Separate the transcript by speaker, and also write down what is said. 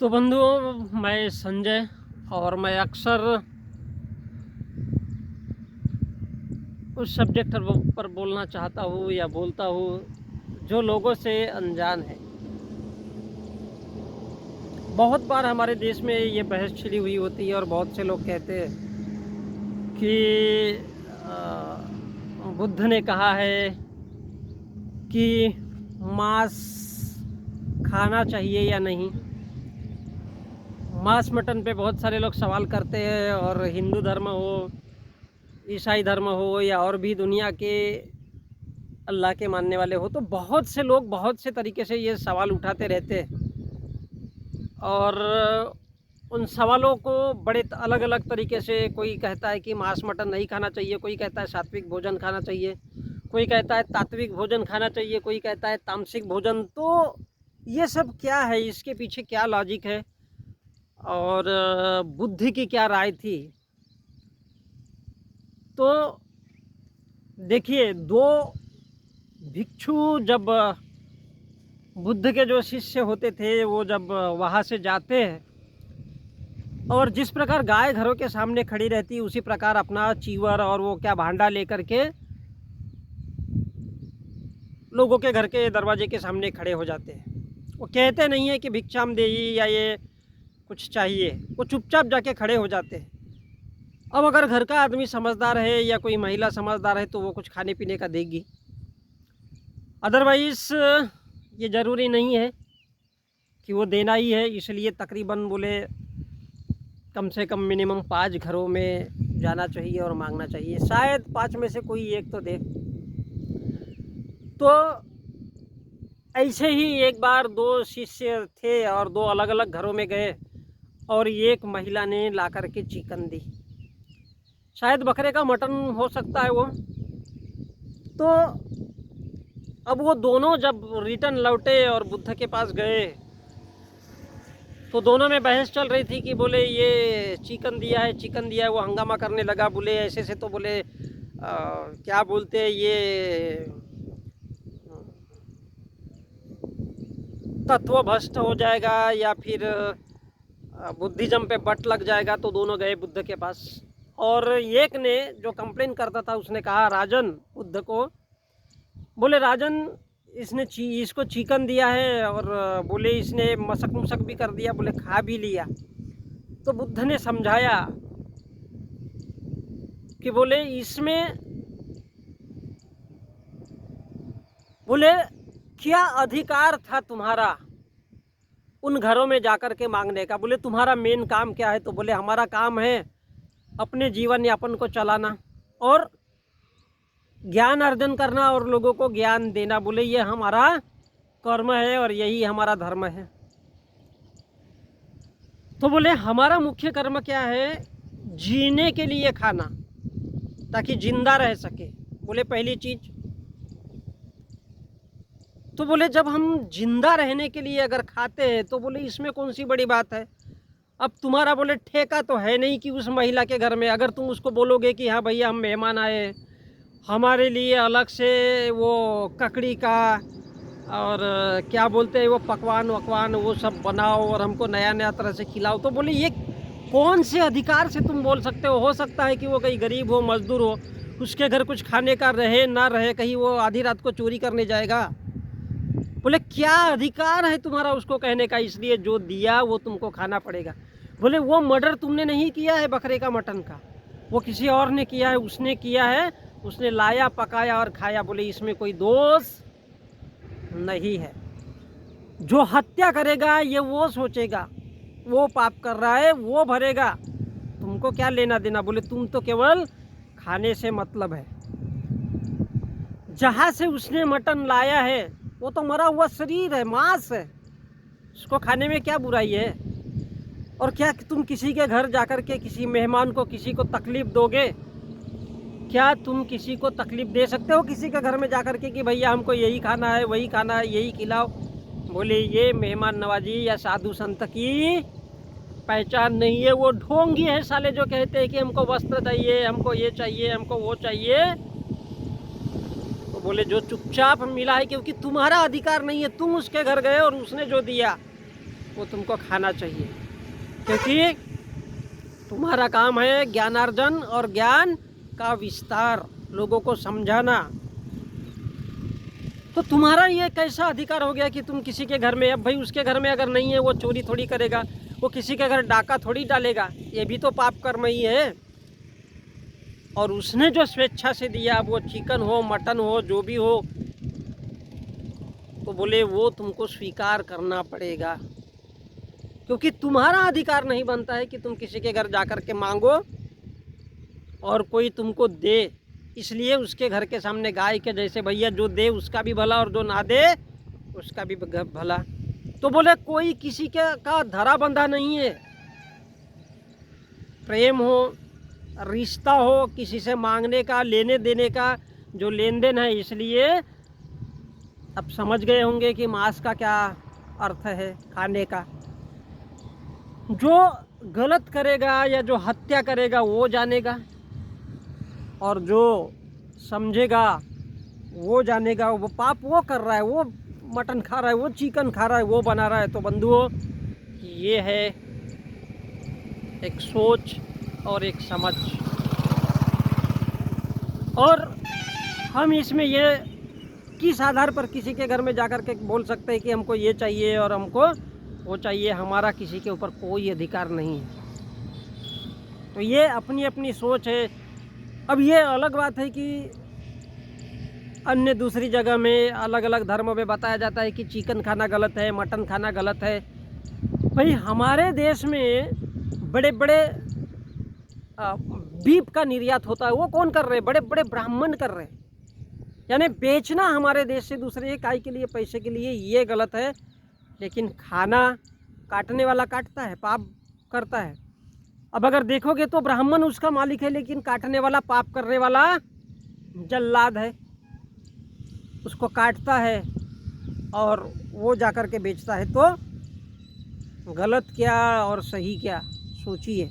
Speaker 1: तो बंधुओं, मैं संजय और मैं अक्सर उस सब्जेक्ट पर बोलना चाहता हूँ या बोलता हूँ जो लोगों से अनजान है। बहुत बार हमारे देश में ये बहस छिड़ी हुई होती है और बहुत से लोग कहते हैं कि बुद्ध ने कहा है कि मांस खाना चाहिए या नहीं। मांस मटन पे बहुत सारे लोग सवाल करते हैं, और हिंदू धर्म हो, ईसाई धर्म हो, या और भी दुनिया के अल्लाह के मानने वाले हो, तो बहुत से लोग बहुत से तरीके से ये सवाल उठाते रहते हैं। और उन सवालों को बड़े अलग अलग तरीके से, कोई कहता है कि मांस मटन नहीं खाना चाहिए, कोई कहता है सात्विक भोजन खाना चाहिए, कोई कहता है तात्विक भोजन खाना चाहिए, कोई कहता है तामसिक भोजन। तो ये सब क्या है, इसके पीछे क्या लॉजिक है और बुद्ध की क्या राय थी? तो देखिए, दो भिक्षु जब बुद्ध के जो शिष्य होते थे, वो जब वहाँ से जाते हैं और जिस प्रकार गाय घरों के सामने खड़ी रहती, उसी प्रकार अपना चीवर और वो क्या भांडा लेकर के लोगों के घर के दरवाजे के सामने खड़े हो जाते हैं। वो कहते नहीं है कि भिक्षाम देही या ये कुछ चाहिए, वो चुपचाप जाके खड़े हो जाते हैं। अब अगर घर का आदमी समझदार है या कोई महिला समझदार है तो वो कुछ खाने पीने का देगी, अदरवाइज़ ये ज़रूरी नहीं है कि वो देना ही है। इसलिए तकरीबन बोले कम से कम मिनिमम 5 घरों में जाना चाहिए और मांगना चाहिए, शायद 5 में से कोई एक तो दे। तो ऐसे ही एक बार 2 शिष्य थे और 2 अलग अलग घरों में गए, और एक महिला ने ला कर के चिकन दी, शायद बकरे का मटन हो सकता है वो। तो अब वो दोनों जब रिटर्न लौटे और बुद्ध के पास गए, तो दोनों में बहस चल रही थी कि बोले ये चिकन दिया है, चिकन दिया है। वो हंगामा करने लगा, बोले ऐसे से तो बोले क्या बोलते हैं, ये तत्व भ्रष्ट हो जाएगा या फिर बुद्धिज्म पे बट लग जाएगा। तो दोनों गए बुद्ध के पास, और एक ने जो कंप्लेन करता था उसने कहा राजन बुद्ध को, बोले राजन इसको चिकन दिया है और बोले इसने मशक मुशक भी कर दिया, बोले खा भी लिया। तो बुद्ध ने समझाया कि बोले इसमें बोले क्या अधिकार था तुम्हारा उन घरों में जाकर के मांगने का? बोले तुम्हारा मेन काम क्या है? तो बोले हमारा काम है अपने जीवन यापन को चलाना और ज्ञान अर्जन करना और लोगों को ज्ञान देना। बोले ये हमारा कर्म है और यही हमारा धर्म है। तो बोले हमारा मुख्य कर्म क्या है? जीने के लिए खाना, ताकि जिंदा रह सके। बोले पहली चीज। तो बोले जब हम जिंदा रहने के लिए अगर खाते हैं तो बोले इसमें कौन सी बड़ी बात है? अब तुम्हारा बोले ठेका तो है नहीं कि उस महिला के घर में अगर तुम उसको बोलोगे कि हाँ भैया हम मेहमान आए, हमारे लिए अलग से वो ककड़ी का और क्या बोलते हैं वो पकवान वकवान वो सब बनाओ और हमको नया नया तरह से खिलाओ, तो बोले ये कौन से अधिकार से तुम बोल सकते हो? सकता है कि वो कहीं गरीब हो, मजदूर हो, उसके घर कुछ खाने का रहे ना रहे, कहीं वो आधी रात को चोरी करने जाएगा। बोले क्या अधिकार है तुम्हारा उसको कहने का? इसलिए जो दिया वो तुमको खाना पड़ेगा। बोले वो मर्डर तुमने नहीं किया है बकरे का मटन का, वो किसी और ने किया है, उसने किया है, उसने लाया पकाया और खाया। बोले इसमें कोई दोष नहीं है। जो हत्या करेगा ये वो सोचेगा वो पाप कर रहा है, वो भरेगा, तुमको क्या लेना देना? बोले तुम तो केवल खाने से मतलब है। जहाँ से उसने मटन लाया है वो तो मरा हुआ शरीर है, मांस है, उसको खाने में क्या बुराई है? और क्या तुम किसी के घर जाकर के किसी मेहमान को, किसी को तकलीफ दोगे? क्या तुम किसी को तकलीफ दे सकते हो किसी के घर में जाकर के कि भैया हमको यही खाना है, वही खाना है, यही खिलाओ? बोले ये मेहमान नवाजी या साधु संत की पहचान नहीं है। वो ढोंगी है साले जो कहते हैं कि हमको वस्त्र चाहिए, हमको ये चाहिए, हमको वो चाहिए। तो बोले जो चुपचाप मिला है, क्योंकि तुम्हारा अधिकार नहीं है, तुम उसके घर गए और उसने जो दिया वो तुमको खाना चाहिए, क्योंकि तुम्हारा काम है ज्ञानार्जन और ज्ञान का विस्तार, लोगों को समझाना। तो तुम्हारा ये कैसा अधिकार हो गया कि तुम किसी के घर में, अब भाई उसके घर में अगर नहीं है वो चोरी थोड़ी करेगा, वो किसी के घर डाका थोड़ी डालेगा, ये भी तो पाप कर्म ही है। और उसने जो स्वेच्छा से दिया, वो चिकन हो मटन हो जो भी हो, तो बोले वो तुमको स्वीकार करना पड़ेगा, क्योंकि तुम्हारा अधिकार नहीं बनता है कि तुम किसी के घर जाकर के मांगो और कोई तुमको दे। इसलिए उसके घर के सामने गाय के जैसे भैया जो दे उसका भी भला और जो ना दे उसका भी भला। तो बोले कोई किसी के का धरा बंधा नहीं है। प्रेम हो, रिश्ता हो, किसी से मांगने का, लेने देने का जो लेन देन है। इसलिए अब समझ गए होंगे कि मांस का क्या अर्थ है खाने का। जो गलत करेगा या जो हत्या करेगा वो जानेगा, और जो समझेगा वो जानेगा वो पाप वो कर रहा है, वो मटन खा रहा है, वो चिकन खा रहा है, वो बना रहा है। तो बंधुओं, ये है एक सोच और एक समझ। और हम इसमें ये किस आधार पर किसी के घर में जाकर के बोल सकते हैं कि हमको ये चाहिए और हमको वो चाहिए? हमारा किसी के ऊपर कोई अधिकार नहीं है। तो ये अपनी अपनी सोच है। अब ये अलग बात है कि अन्य दूसरी जगह में अलग अलग धर्मों में बताया जाता है कि चिकन खाना गलत है, मटन खाना गलत है। भाई हमारे देश में बड़े बड़े बीफ का निर्यात होता है, वो कौन कर रहे हैं? बड़े बड़े ब्राह्मण कर रहे हैं। यानी बेचना हमारे देश से दूसरे काय के लिए, पैसे के लिए, ये गलत है। लेकिन खाना काटने वाला काटता है, पाप करता है। अब अगर देखोगे तो ब्राह्मण उसका मालिक है, लेकिन काटने वाला, पाप करने वाला जल्लाद है, उसको काटता है और वो जाकर के बेचता है। तो गलत क्या और सही क्या, सोचिए।